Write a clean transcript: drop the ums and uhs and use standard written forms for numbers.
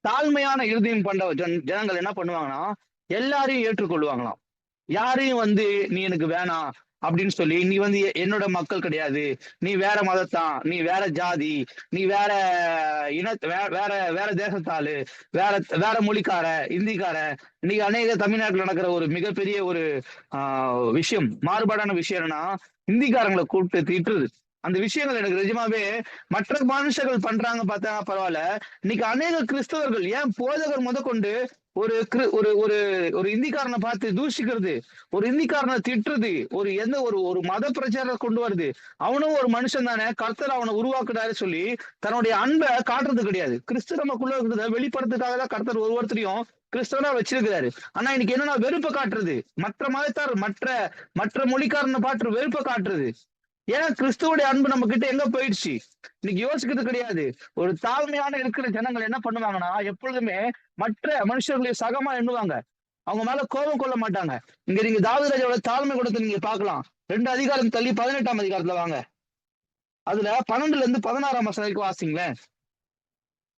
தாழ்மையான இருதயம் கொண்ட ஜனங்கள் என்ன பண்ணுவாங்கன்னா, எல்லாரையும் ஏற்றுக்கொள்வாங்களாம். யாரையும் வந்து நீ எனக்கு வேணாம் அப்படின்னு சொல்லி, நீ வந்து என்னோட மக்கள் கிடையாது, நீ வேற மதத்தான், நீ வேற ஜாதி, நீ வேற வேற வேற தேசத்தாளு, வேற வேற மொழிக்கார, இந்திக்கார. இன்னைக்கு அநேக தமிழ்நாட்டுல நடக்கிற ஒரு மிகப்பெரிய ஒரு விஷயம், மாறுபாடான விஷயம் என்னன்னா, இந்திக்காரங்களை கூப்பிட்டு திட்டுறது. அந்த விஷயங்கள் எனக்கு நிஜமாவே மற்ற மனுஷர்கள் பண்றாங்க பார்த்தா பரவாயில்ல. இன்னைக்கு அநேக கிறிஸ்தவர்கள் ஏன் போதகர் முதற்கொண்டு ஒரு ஒரு ஒரு ஒரு இந்திக்காரனை பார்த்து தூஷிக்கிறது, ஒரு இந்திக்காரனை திட்டுறது, ஒரு எந்த ஒரு ஒரு மத பிரச்சாரம் கொண்டு வருது. அவனும் ஒரு மனுஷன் தானே, கர்த்தர் அவனை உருவாக்குறாரு சொல்லி தன்னுடைய அன்பை காட்டுறது கிடையாது. கிறிஸ்து நமக்குள்ள இருக்கிறத வெளிப்படுத்துறதுக்காக தான் கர்த்தர் ஒவ்வொருத்தரையும் கிறிஸ்தவனா வச்சிருக்கிறாரு. ஆனா இன்னைக்கு என்னன்னா வெறுப்பை காட்டுறது, மற்ற மதத்தார் மற்ற மற்ற மொழிக்காரனை பாட்டு வெறுப்பை காட்டுறது. ஏன்னா கிறிஸ்துவோடைய அன்பு நம்ம கிட்ட எங்க போயிடுச்சு. இன்னைக்கு யோசிக்கிறது கிடையாது. ஒரு தாழ்மையான இருக்கிற ஜனங்கள் என்ன பண்ணுவாங்கன்னா, எப்பொழுதுமே மற்ற மனுஷர்களை சகமா எண்ணுவாங்க. அவங்க மேல கோபம் கொள்ள மாட்டாங்க. இங்க நீங்க தாவீது ராஜாவோட தாழ்மை குணத்தை நீங்க பார்க்கலாம். 2 அதிகாரம் தள்ளி 18ஆம் அதிகாரத்துல வாங்க. அதுல 12ல இருந்து 16ஆம் வசனம் வரைக்கும் வாசிங்களேன்.